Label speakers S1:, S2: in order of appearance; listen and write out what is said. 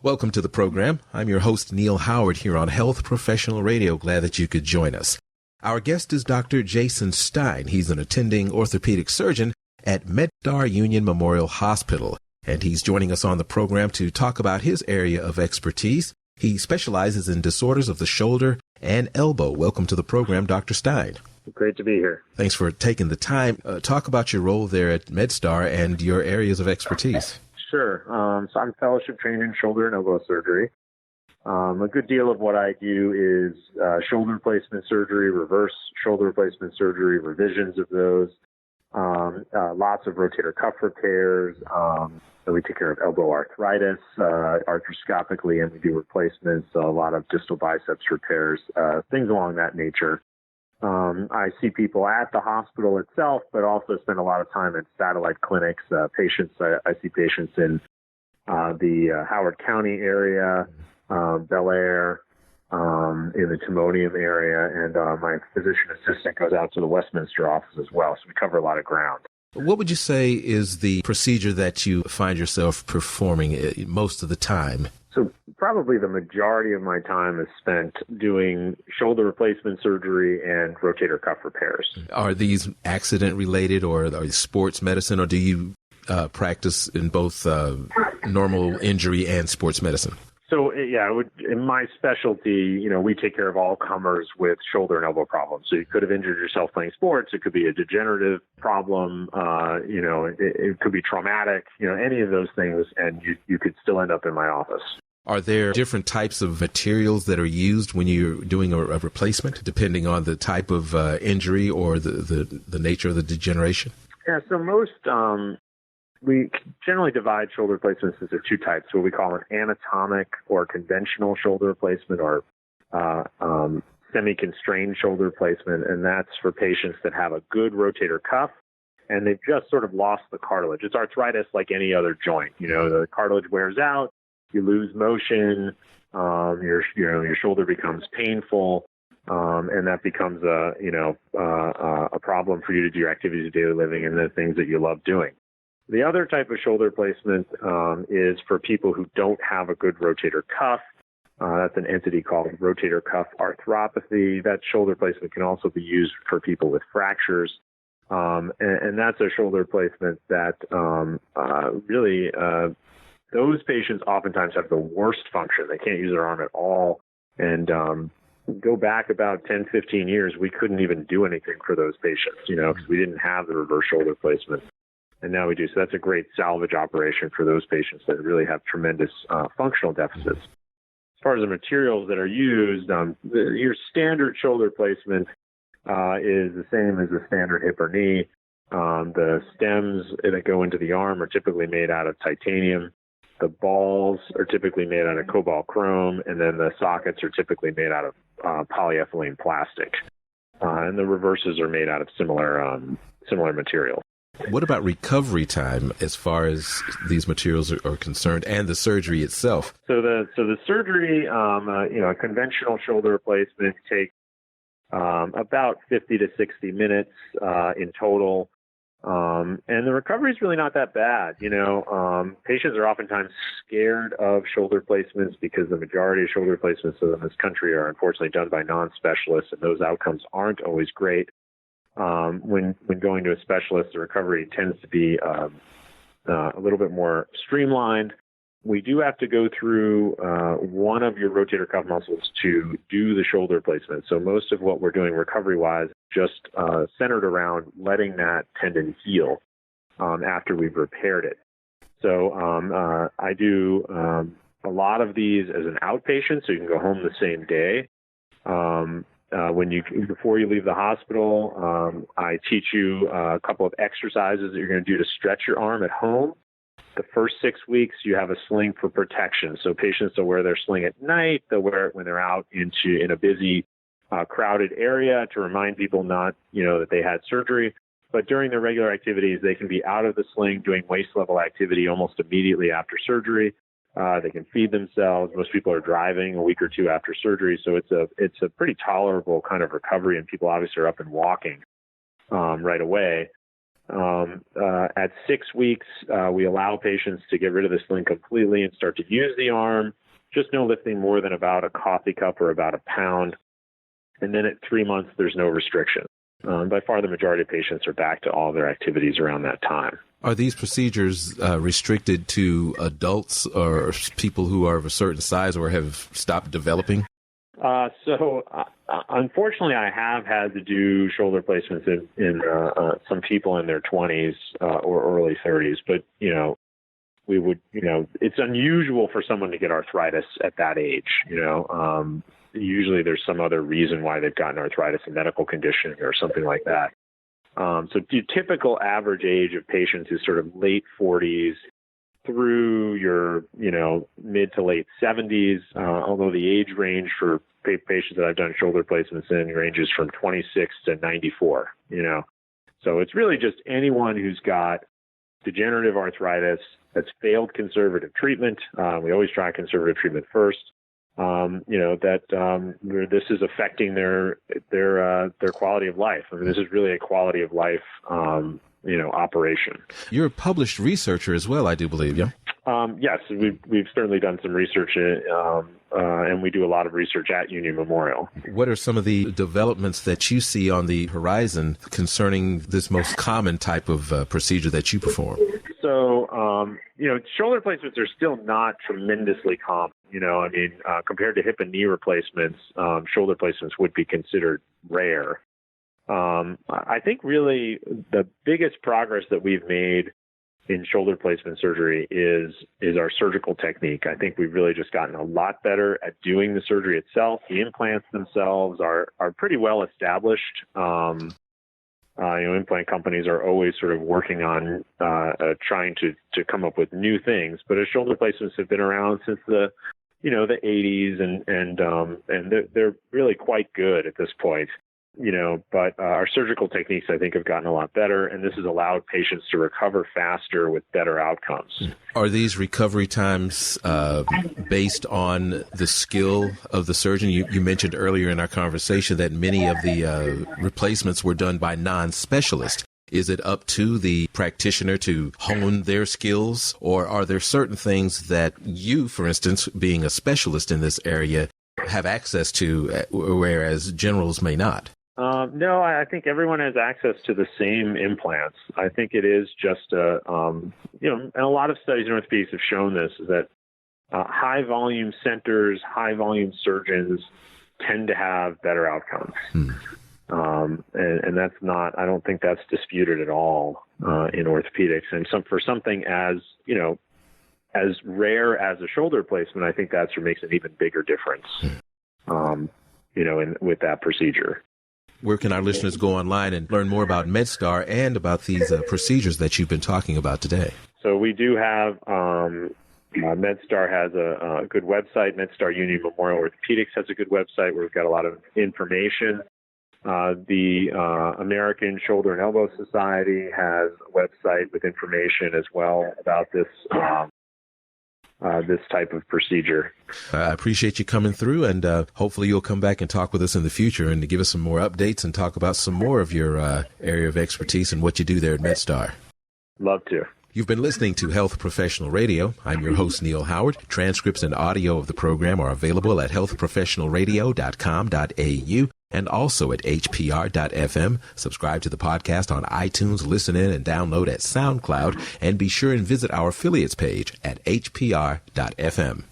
S1: Welcome to the program. I'm your host, Neal Howard, here on Health Professional Radio. Glad that you could join us. Our guest is Dr. Jason Stein. He's an attending orthopedic surgeon at MedStar Union Memorial Hospital, and he's joining us on the program to talk about his area of expertise. He specializes in disorders of the shoulder and elbow. Welcome to the program, Dr. Stein.
S2: Great to be here.
S1: Thanks for taking the time. Talk about your role there at MedStar and your areas of expertise.
S2: Sure. So I'm fellowship trained in shoulder and elbow surgery. A good deal of what I do is shoulder replacement surgery, reverse shoulder replacement surgery, revisions of those, lots of rotator cuff repairs. So we take care of elbow arthritis arthroscopically, and we do replacements, a lot of distal biceps repairs, things along that nature. I see people at the hospital itself, but also spend a lot of time in satellite clinics. I see patients in the Howard County area, Bel Air, in the Timonium area, and my physician assistant goes out to the Westminster office as well. So we cover a lot of ground.
S1: What would you say is the procedure that you find yourself performing most of the time?
S2: So probably the majority of my time is spent doing shoulder replacement surgery and rotator cuff repairs. Are
S1: these accident related, or are sports medicine, or do you practice in both normal injury and sports medicine?
S2: So, in my specialty, we take care of all comers with shoulder and elbow problems. So you could have injured yourself playing sports. It could be a degenerative problem. It could be traumatic, any of those things, and you could still end up in my office.
S1: Are there different types of materials that are used when you're doing a replacement, depending on the type of injury or the nature of the degeneration?
S2: Yeah, so we generally divide shoulder replacements into two types, what we call an anatomic or conventional shoulder replacement, or semi-constrained shoulder replacement, and that's for patients that have a good rotator cuff and they've just sort of lost the cartilage. It's arthritis like any other joint. The cartilage wears out, you lose motion, your shoulder becomes painful, and that becomes a problem for you to do your activities of daily living and the things that you love doing. The other type of shoulder replacement is for people who don't have a good rotator cuff. That's an entity called rotator cuff arthropathy. That shoulder replacement can also be used for people with fractures. And that's a shoulder replacement that really those patients oftentimes have the worst function. They can't use their arm at all. And go back about 10, 15 years, we couldn't even do anything for those patients, because we didn't have the reverse shoulder replacement. And now we do. So that's a great salvage operation for those patients that really have tremendous functional deficits. As far as the materials that are used, your standard shoulder replacement is the same as the standard hip or knee. The stems that go into the arm are typically made out of titanium. The balls are typically made out of cobalt chrome, and then the sockets are typically made out of polyethylene plastic. And the reverses are made out of similar materials.
S1: What about recovery time as far as these materials are concerned, and the surgery itself? So
S2: the surgery, a conventional shoulder replacement takes about 50 to 60 minutes in total. And the recovery is really not that bad. Patients are oftentimes scared of shoulder replacements because the majority of shoulder replacements in this country are unfortunately done by non-specialists, and those outcomes aren't always great. When going to a specialist, the recovery tends to be a little bit more streamlined. We do have to go through one of your rotator cuff muscles to do the shoulder replacement. So most of what we're doing recovery-wise is just centered around letting that tendon heal after we've repaired it. So I do a lot of these as an outpatient, so you can go home the same day. Before you leave the hospital, I teach you a couple of exercises that you're going to do to stretch your arm at home. The first 6 weeks, you have a sling for protection. So patients will wear their sling at night. They'll wear it when they're out in a busy, crowded area to remind people that they had surgery. But during their regular activities, they can be out of the sling doing waist level activity almost immediately after surgery. They can feed themselves. Most people are driving a week or two after surgery, so it's a pretty tolerable kind of recovery, and people obviously are up and walking right away. At 6 weeks, we allow patients to get rid of the sling completely and start to use the arm, just no lifting more than about a coffee cup or about a pound. And then at 3 months, there's no restriction. By far, the majority of patients are back to all their activities around that time.
S1: Are these procedures restricted to adults or people who are of a certain size or have stopped developing?
S2: Unfortunately, I have had to do shoulder placements in some people in their 20s or early 30s. But, we would, it's unusual for someone to get arthritis at that age, Usually there's some other reason why they've gotten arthritis, a medical condition or something like that. So the typical average age of patients is sort of late 40s through your, mid to late 70s, although the age range for patients that I've done shoulder placements in ranges from 26 to 94, So it's really just anyone who's got degenerative arthritis that's failed conservative treatment. We always try conservative treatment first. This is affecting their quality of life. I mean, this is really a quality of life, operation.
S1: You're a published researcher as well, I do believe, yeah?
S2: Yes, we've certainly done some research, and we do a lot of research at Union Memorial.
S1: What are some of the developments that you see on the horizon concerning this most common type of procedure that you perform?
S2: So, shoulder placements are still not tremendously common. Compared to hip and knee replacements, shoulder placements would be considered rare. I think really the biggest progress that we've made in shoulder placement surgery is our surgical technique. I think we've really just gotten a lot better at doing the surgery itself. The implants themselves are pretty well established. Implant companies are always sort of working on trying to come up with new things, but our shoulder placements have been around since the 80s, and they're really quite good at this point. But our surgical techniques, I think, have gotten a lot better, and this has allowed patients to recover faster with better outcomes.
S1: Are these recovery times based on the skill of the surgeon? You mentioned earlier in our conversation that many of the replacements were done by non-specialists. Is it up to the practitioner to hone their skills, or are there certain things that you, for instance, being a specialist in this area, have access to, whereas generals may not?
S2: No, I think everyone has access to the same implants. I think it is just and a lot of studies in orthopedics have shown this, is that high volume centers, high volume surgeons tend to have better outcomes. And that's not, I don't think that's disputed at all in orthopedics. And for something as rare as a shoulder placement, I think that makes an even bigger difference, with that procedure.
S1: Where can our listeners go online and learn more about MedStar and about these procedures that you've been talking about today? So
S2: we do have, MedStar has a good website. MedStar Union Memorial Orthopedics has a good website where we've got a lot of information. The American Shoulder and Elbow Society has a website with information as well about this type of procedure.
S1: I appreciate you coming through, and hopefully you'll come back and talk with us in the future and to give us some more updates and talk about some more of your area of expertise and what you do there at MedStar.
S2: Love to.
S1: You've been listening to Health Professional Radio. I'm your host, Neal Howard. Transcripts and audio of the program are available at healthprofessionalradio.com.au and also at hpr.fm. Subscribe to the podcast on iTunes, listen in, and download at SoundCloud. And be sure and visit our affiliates page at hpr.fm.